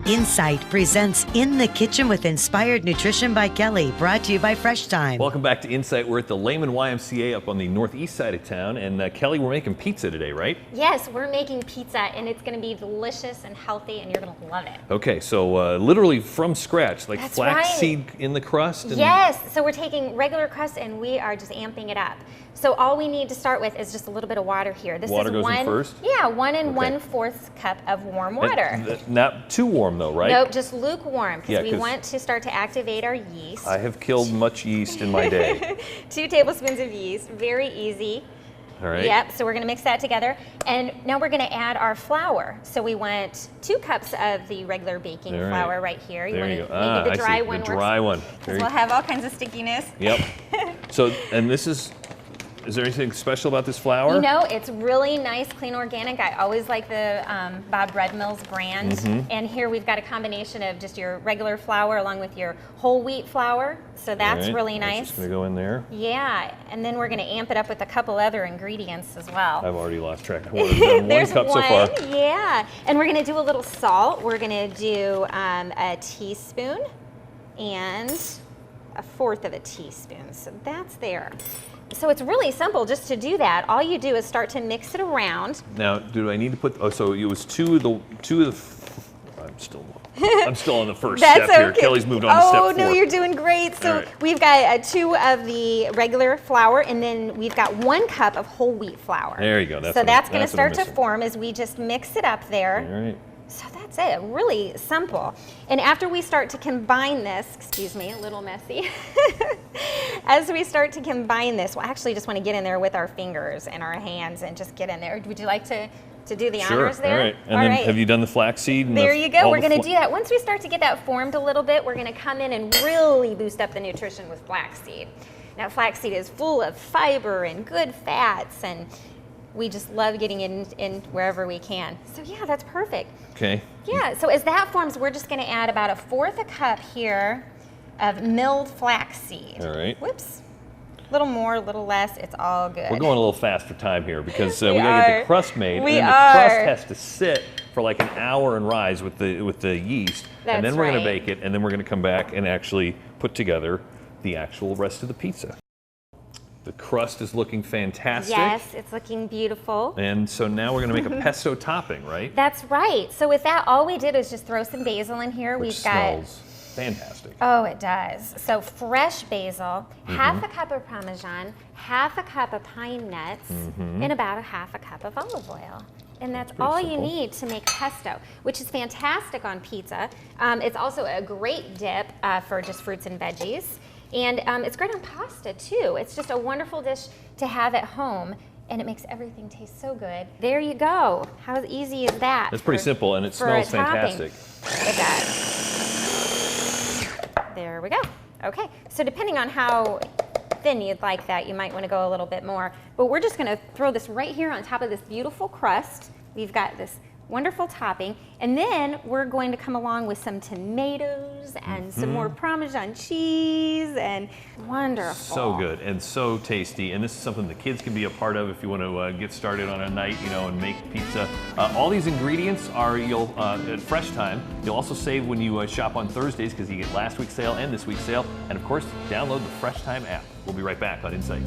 Insight presents In the Kitchen with Inspired Nutrition by Kelley, brought to you by Fresh Thyme. Welcome back to Insight. We're at the Lehman YMCA up on the northeast side of town. And Kelley, we're making pizza today, right? Yes, we're making pizza, and it's going to be delicious and healthy, and you're going to love it. Okay, so literally from scratch, like That's flaxseed in the crust? And yes, so we're taking regular crust, and we are just amping it up. So all we need to start with is just a little bit of water here. This water is goes in first? Yeah, 1 1/4 cup of warm water. Not too warm though, right? Nope, just lukewarm, because Yeah, we want to start to activate our yeast. I have killed much yeast in my day. 2 tablespoons of yeast, very easy. All right. Yep, so we're gonna mix that together. And now we're gonna add our flour. So we want 2 cups of the regular baking flour right here. There you go. Maybe the dry I see. one The dry one. because we'll have all kinds of stickiness. Yep. So, and this is there anything special about this flour? You know, it's really nice, clean, organic. I always like the Bob Bread Mills brand. And here we've got a combination of just your regular flour along with your whole wheat flour. So that's really nice. That's just gonna go in there. Yeah, and then we're gonna amp it up with a couple other ingredients as well. I've already lost track. We've done There's 1 cup so far. Yeah, and we're gonna do a little salt. We're gonna do a teaspoon and 1/4 of a teaspoon. So that's there. So it's really simple just to do that. All you do is start to mix it around. Now, do I need to put? Oh, so it was two of the. I'm still on the first step here. Kelley's moved on to step 4. Oh no, you're doing great. So we've got 2 of the regular flour, and then we've got 1 cup of whole wheat flour. There you go. So that's going to start to form as we just mix it up there. All right. So that's it, really simple. And after we start to combine this, excuse me, a little messy. As we start to combine this, we'll actually just want to get in there with our fingers and our hands and just get in there. Would you like to do the honors there? All right. And then have you done the flaxseed? There you go. We're going to do that. Once we start to get that formed a little bit, we're going to come in and really boost up the nutrition with flaxseed. Now, flaxseed is full of fiber and good fats, and we just love getting in wherever we can. So yeah, that's perfect. Okay. Yeah, so as that forms, we're just gonna add about 1/4 cup here of milled flaxseed. All right. Whoops. A little more, a little less, it's all good. We're going a little fast for time here because we gotta get the crust made. We and then are. The crust has to sit for like an hour and rise with the yeast. That's and then we're right. gonna bake it, and then we're gonna come back and actually put together the actual rest of the pizza. The crust is looking fantastic. Yes, it's looking beautiful. And so now we're going to make a pesto topping, right? That's right. So with that, all we did is just throw some basil in here. Which smells fantastic. Oh, it does. So fresh basil, 1/2 cup of Parmesan, 1/2 cup of pine nuts, and about 1/2 cup of olive oil. And that's all you need to make pesto, which is fantastic on pizza. It's also a great dip for just fruits and veggies. And it's great on pasta too. It's just a wonderful dish to have at home, and it makes everything taste so good. There you go. How easy is that? It's pretty simple, and it smells fantastic. It does. There we go. Okay, so depending on how thin you'd like that, you might want to go a little bit more. But we're just going to throw this right here on top of this beautiful crust. We've got this wonderful topping, and then we're going to come along with some tomatoes and some more Parmesan cheese, and wonderful. So good and so tasty, and this is something the kids can be a part of if you want to get started on a night, and make pizza. All these ingredients are at Fresh Thyme. You'll also save when you shop on Thursdays because you get last week's sale and this week's sale, and of course, download the Fresh Thyme app. We'll be right back on Insight.